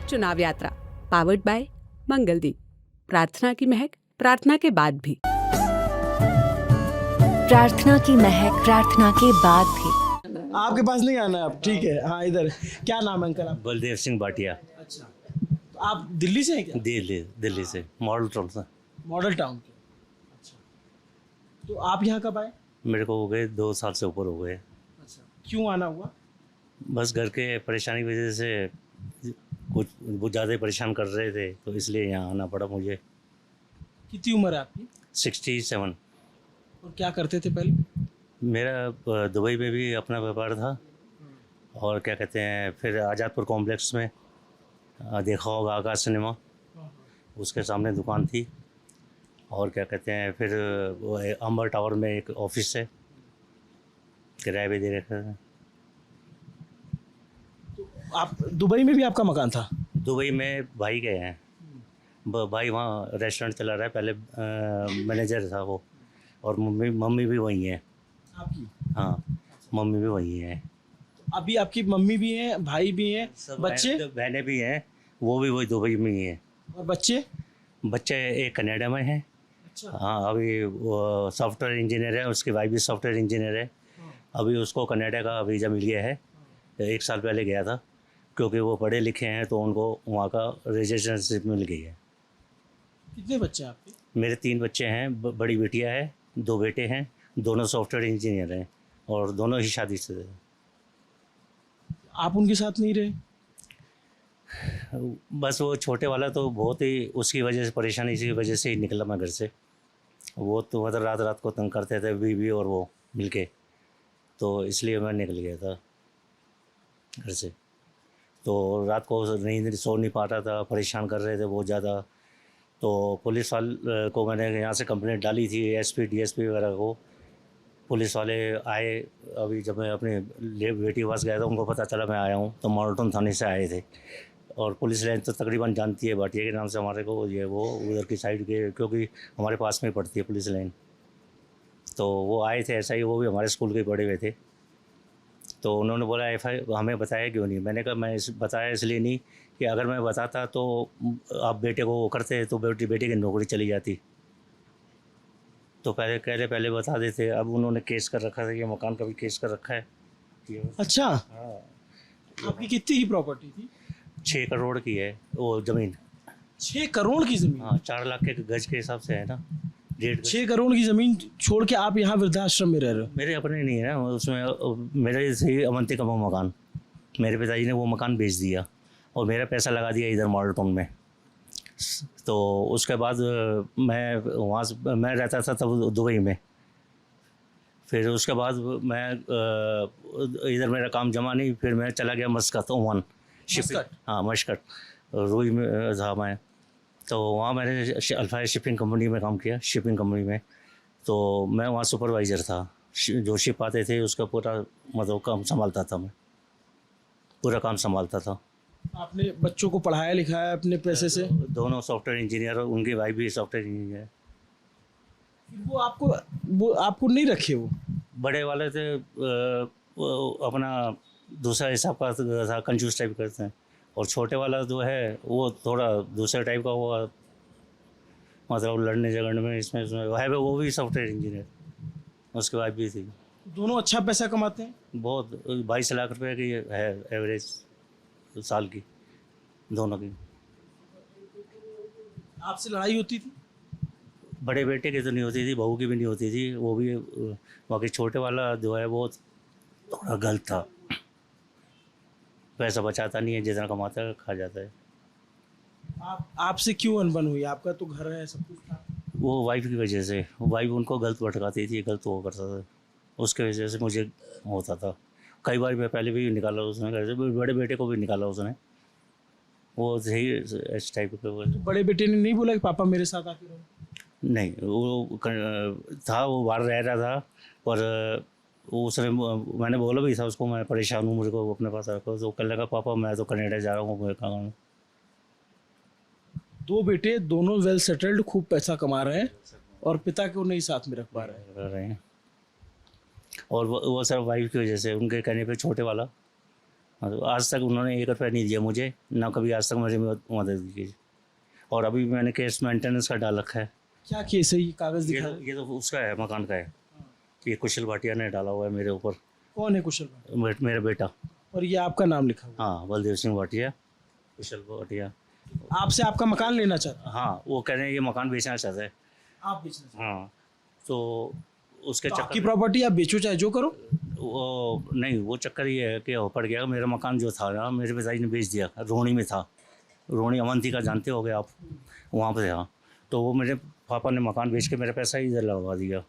चुनाव यात्रा powered by Mangaldeep. प्रार्थना की महक प्रार्थना के बाद भी। प्रार्थना की महक प्रार्थना के बाद भी। आपके पास नहीं आना है अब, ठीक है। हाँ, इधर क्या नाम है अंकल आप? बलदेव सिंह भाटिया। अच्छा, तो आप दिल्ली से हैं क्या? दिल्ली से, मॉडल टाउन से। मॉडल टाउन के। अच्छा, तो आप यहाँ कब आए? मेरे को हो गए 2 साल से ऊपर हो गए। अच्छा, क्यों आना हुआ? बस घर के परेशानी की वजह से कुछ बहुत ज़्यादा ही परेशान कर रहे थे, तो इसलिए यहाँ आना पड़ा मुझे। कितनी उम्र है आपकी? 67। और क्या करते थे पहले? मेरा दुबई में भी अपना व्यापार था, और क्या कहते हैं, फिर आज़ादपुर कॉम्प्लेक्स में देखा होगा आकाश सिनेमा, उसके सामने दुकान थी। और क्या कहते हैं, फिर वो अंबर टावर में एक ऑफिस है, किराए पे दे रखे थे। तो आप दुबई में भी आपका मकान था? दुबई में भाई गए हैं, भाई वहाँ रेस्टोरेंट चला रहा है, पहले मैनेजर था वो। और मम्मी भी वहीं है। आपकी? हाँ, मम्मी भी वहीं है। अभी आपकी मम्मी भी हैं, भाई भी हैं, बच्चे? बहनें भी हैं, वो भी वही दुबई में ही है। और बच्चे? बच्चे एक कनाडा में है। अच्छा। हाँ, अभी वो सॉफ्टवेयर इंजीनियर है, उसकी वाइफ भी सॉफ्टवेयर इंजीनियर है। अभी उसको कनाडा का वीज़ा मिल गया है, 1 साल पहले गया था, क्योंकि वो पढ़े लिखे हैं तो उनको वहाँ का रेजिडेंटशिप मिल गई है। कितने बच्चे हैं आपके? मेरे 3 बच्चे हैं, बड़ी बेटियाँ है, 2 बेटे हैं, दोनों सॉफ्टवेयर इंजीनियर हैं, और दोनों ही शादी से हैं। आप उनके साथ नहीं रहे? बस वो छोटे वाला तो बहुत ही उसकी वजह से परेशानी, इसी की वजह से ही निकला मैं घर से। वो तो मतलब रात रात को तंग करते थे, बीवी और वो मिलके, तो इसलिए मैं निकल गया था घर से। तो रात को नींद सो नहीं पाता था, परेशान कर रहे थे बहुत ज़्यादा। तो पुलिस वाले को मैंने यहाँ से कंप्लेंट डाली थी, एसपी डीएसपी वगैरह को। पुलिस वाले आए, अभी जब मैं अपने बेटी के पास गया था, उनको पता चला मैं आया हूँ, तो मॉडल टाउन थाने से आए थे। और पुलिस लाइन तो तकरीबन जानती है, भाटिया के नाम से हमारे को, ये वो उधर की साइड के, क्योंकि हमारे पास में ही पड़ती है पुलिस लाइन। तो वो आए थे, ऐसा ही, वो भी हमारे स्कूल के पढ़े हुए थे। तो उन्होंने बोला FI हमें बताया क्यों नहीं? मैंने कहा मैं बताया इसलिए नहीं कि अगर मैं बताता तो आप बेटे को वो करते तो बेटे की नौकरी चली जाती। तो पहले बता देते। अब उन्होंने केस कर रखा था, ये मकान का भी केस कर रखा है। अच्छा, हाँ, आपकी कितनी ही प्रॉपर्टी थी? 6 करोड़ की है वो ज़मीन। 6 करोड़ की जमीन? हाँ, 4 लाख के गज के हिसाब से है ना, 1.5 गज। 6 करोड़ की जमीन छोड़ के आप यहाँ वृद्धाश्रम में रह रहे हो? मेरे अपने नहीं है ना, उसमें मेरे से अवंती का वो मकान, मेरे पिताजी ने वो मकान बेच दिया और मेरा पैसा लगा दिया इधर मॉडल टाउन में। तो उसके बाद मैं वहाँ से मैं रहता था तब दुबई में। फिर उसके बाद मैं इधर मेरा काम जमा नहीं, फिर मैं चला गया मस्कत, ओमान। मस्कत? हाँ, मस्कत रूई में था मैं। तो वहाँ मैंने अल्फाया शिपिंग कंपनी में काम किया, शिपिंग कंपनी में। तो मैं वहाँ सुपरवाइज़र था, जो शिप आते थे उसका पूरा मतलब काम संभालता था, मैं पूरा काम संभालता था। आपने बच्चों को पढ़ाया लिखाया अपने पैसे से? दोनों सॉफ्टवेयर इंजीनियर, उनकी वाइफ भी सॉफ्टवेयर इंजीनियर है। वो आपको नहीं रखे? वो बड़े वाले थे वो अपना दूसरा हिसाब का था, कंजूस टाइप करते हैं। और छोटे वाला जो है वो थोड़ा दूसरे टाइप का हुआ, मतलब लड़ने झगड़ने में, इसमें है। वो भी सॉफ्टवेयर इंजीनियर, उसकी वाइफ भी थी। दोनों अच्छा पैसा कमाते हैं? बहुत 22 लाख रुपए की है एवरेज साल की, दोनों की। आपसे लड़ाई होती थी? बड़े बेटे की तो नहीं होती थी, बहू की भी नहीं होती थी, वो भी। बाकी छोटे वाला जो है वो थोड़ा गलत था, पैसा बचाता नहीं है, जितना कमाता है खा जाता है। आपसे क्यों अनबन हुई? आपका तो घर है, सब कुछ था। वो वाइफ की वजह से, वाइफ उनको गलत भटकाती थी, गलत वो करता था, उसके वजह से मुझे होता था। कई बार मैं पहले भी निकाला उसने घर से, बड़े बेटे को भी निकाला उसने, वो सही इस टाइप के। तो बड़े बेटे ने नहीं बोला कि पापा मेरे साथ आके रहो? नहीं, वो था, वो बाहर रह रहा था, पर उसने, मैंने बोला भी था उसको, मैं परेशान हूँ, मुझे को अपने पास रखो। तो कहने लगा पापा मैं तो कनाडा जा रहा हूँ, मैं कहाँ हूँ। 2 बेटे, दोनों वेल सेटल्ड, खूब पैसा कमा रहे हैं, और पिता को नहीं साथ में रख पा रहे हैं। और वो सब वाइफ की वजह से, उनके कहने पे छोटे वाला तो आज तक उन्होंने 1 रुपया नहीं दिया मुझे, ना कभी आज तक मुझे मदद की। और अभी मैंने केस मेंटेनेंस का डाल रखा है। क्या केस है, ये कागज दिखा? ये तो उसका है, मकान का है। ये कुशल भाटिया ने डाला हुआ है मेरे ऊपर। कौन है कुशल भाई? मेरा बेटा। और ये आपका नाम लिखा हुआ हाँ, बलदेव सिंह भाटिया, कुशल भाटिया। है। आपसे आपका मकान लेना चाहता हाँ, वो कह रहे हैं ये मकान बेचना चाहता है। है, आप बेचना चाहते हाँ, तो उसके हैं? तो आपकी चक्कर प्रॉपर्टी आप बेचो चाहे जो करो। वो नहीं, वो चक्कर ये है कि वो पड़ गया। मेरा मकान जो था ना, मेरे पिताजी ने बेच दिया। रोहिणी में था, रोहिणी अवंतिका जानते होगे आप, वहाँ पे था। तो वो मेरे पापा ने मकान बेच के मेरा पैसा इधर लगवा दिया।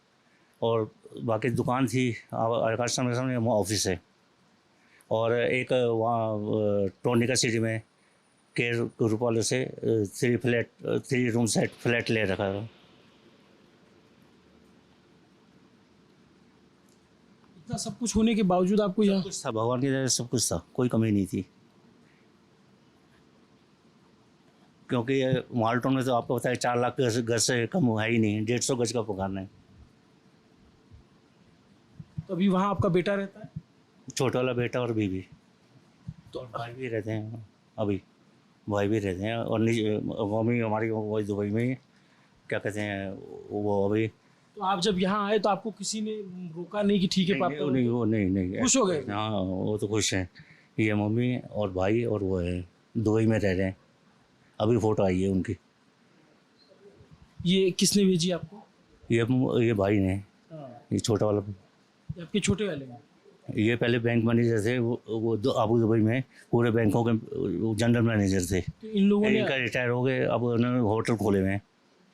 और बाकी दुकान थी आकाश के सामने, वहाँ ऑफिस है। और एक वहाँ टोनिका सिटी में केयर ग्रुप वालों से 3 रूम सेट फ्लैट ले रखा था। इतना सब कुछ होने के बावजूद आपको यहाँ कुछ था, भगवान की दया से सब कुछ था, कोई कमी नहीं थी। क्योंकि माल्टोन में तो आपको पता है 4 लाख गज से कम है ही नहीं, 150 गज का मकान है। तो अभी वहाँ आपका बेटा रहता है? छोटा वाला बेटा और बीवी, तो भाई भी रहते हैं। अभी भाई भी रहते हैं। और मम्मी हमारी वही दुबई में ही, क्या कहते हैं वो अभी। तो आप जब यहाँ आए तो आपको किसी ने रोका नहीं कि ठीक है पापा? नहीं, वो नहीं खुश हो गए? हाँ, वो तो खुश हैं। ये मम्मी और भाई और वो है, दुबई में रह रहे हैं। अभी फ़ोटो आई है उनकी। ये किसने भेजी आपको? ये भाई ने, ये छोटा वाला। ये आपके छोटे वाले में? ये पहले बैंक मैनेजर थे, वो अबू दुबई में पूरे बैंकों के जनरल मैनेजर थे। तो इन लोगों ने इनका रिटायर हो गए, अब उन्होंने होटल खोले हुए हैं।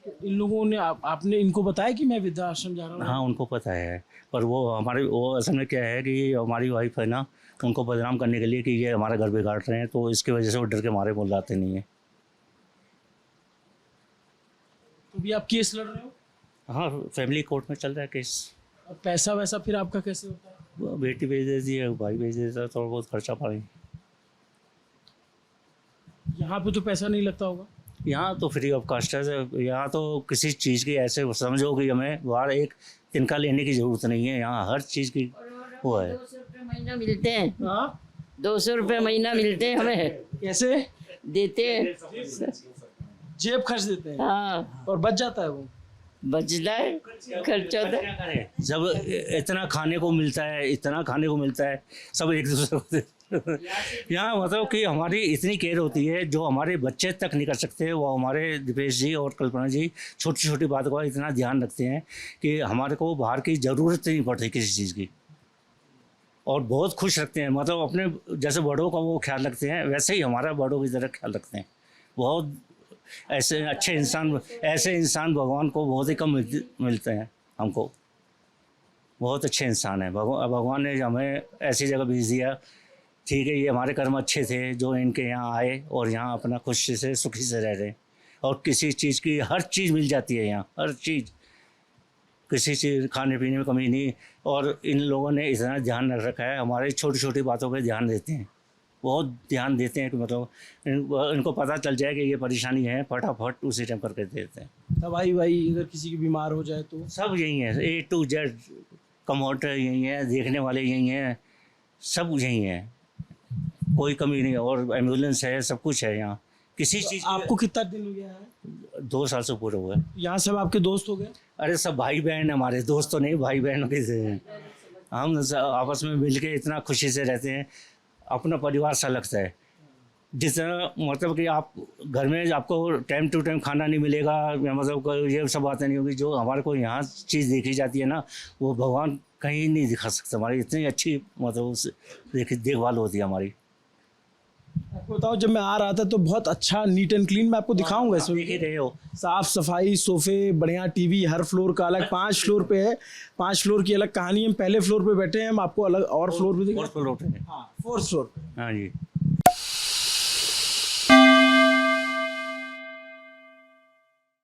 इन लोगों ने आपने इनको बताया कि मैं वृद्धाश्रम जा रहा हूँ? हाँ, उनको पता है, पर वो असल में क्या है कि हमारी वाइफ है ना, उनको बदनाम करने के लिए कि ये हमारा घर बिगाड़ रहे हैं, तो इसकी वजह से वो डर के मारे बुलाते नहीं है। तो भी आप केस लड़ रहे हो? हाँ, फैमिली कोर्ट में चल रहा है केस। और पैसा वैसा फिर आपका कैसे होता है? वो बेटी भेज देती है, भाई भेज देता है, थोड़ा बहुत खर्चा पानी। यहाँ पे तो पैसा नहीं लगता होगा? यहाँ तो फ्री ऑफ कास्ट है। यहाँ तो किसी चीज़ की ऐसे समझो कि हमें बाहर एक तिनका लेने की ज़रूरत नहीं है। यहाँ हर चीज़ की वो है। 200 रुपये महीना मिलते हैं। हाँ? 200 रुपये महीना मिलते हैं हमें, कैसे? देते हैं। जेब खर्च देते हैं? हाँ, और बच जाता है वो? बचता है, खर्चा होता है। जब इतना खाने को मिलता है, इतना खाने को मिलता है, सब एक दूसरे को यहाँ मतलब कि हमारी इतनी केयर होती है, जो हमारे बच्चे तक नहीं कर सकते, वो हमारे दीपेश जी और कल्पना जी छोटी छोटी बातों का इतना ध्यान रखते हैं कि हमारे को बाहर की ज़रूरत नहीं पड़ती किसी चीज़ की। और बहुत खुश रखते हैं, मतलब अपने जैसे बड़ों का वो ख्याल रखते हैं, वैसे ही हमारा बड़ों की तरह ख्याल रखते हैं। बहुत ऐसे अच्छे इंसान, ऐसे इंसान भगवान को बहुत ही कम मिलते हैं हमको। बहुत अच्छे इंसान हैं। भगवान ने हमें ऐसी जगह भेज दिया। ठीक है, ये हमारे कर्म अच्छे थे जो इनके यहाँ आए और यहाँ अपना खुशी से सुखी से रह रहे हैं। और किसी चीज़ की हर चीज़ मिल जाती है यहाँ, हर चीज़, किसी चीज़ खाने पीने में कमी नहीं। और इन लोगों ने इतना ध्यान रख रखा है, हमारी छोटी छोटी बातों पे ध्यान देते हैं, बहुत ध्यान देते हैं कि मतलब इनको पता चल जाए कि ये परेशानी है, फटाफट उसी टाइम करके देते हैं। दवाई वाई अगर किसी की बीमार हो जाए तो? सब यही है, A to Z, कम्पाउंडर यही है, देखने वाले यही हैं, सब यही है, कोई कमी नहीं है। और एम्बुलेंस है, सब कुछ है यहाँ। किसी चीज़ आपको कितना दिन हो गया है? 2 साल से पूरे हुए। यहाँ सब आपके दोस्त हो गए? अरे सब भाई बहन हमारे, दोस्त तो नहीं, भाई बहन के हैं। हम आपस में मिल के इतना खुशी से रहते हैं, अपना परिवार सा लगता है। जितना मतलब कि आप घर में आपको टाइम टू टाइम खाना नहीं मिलेगा, या मतलब ये सब बातें नहीं होगी, जो हमारे को यहाँ चीज़ देखी जाती है ना, वो भगवान कहीं नहीं दिखा सकता। हमारी इतनी अच्छी मतलब देखभाल होती है हमारी। आपको बताओ, जब मैं आ रहा था तो बहुत अच्छा नीट एंड क्लीन, मैं आपको दिखाऊंगा इसमें। देख ही रहे हो, साफ सफाई, सोफे, बढ़िया टीवी, हर फ्लोर का अलग। 5 फ्लोर पे है, 5 फ्लोर की अलग कहानी है। हम पहले फ्लोर पे बैठे हैं, हम आपको अलग और फ्लोर पे दिखाएं। 4th फ्लोर पे। हाँ, 4th फ्लोर पे। हाँ जी।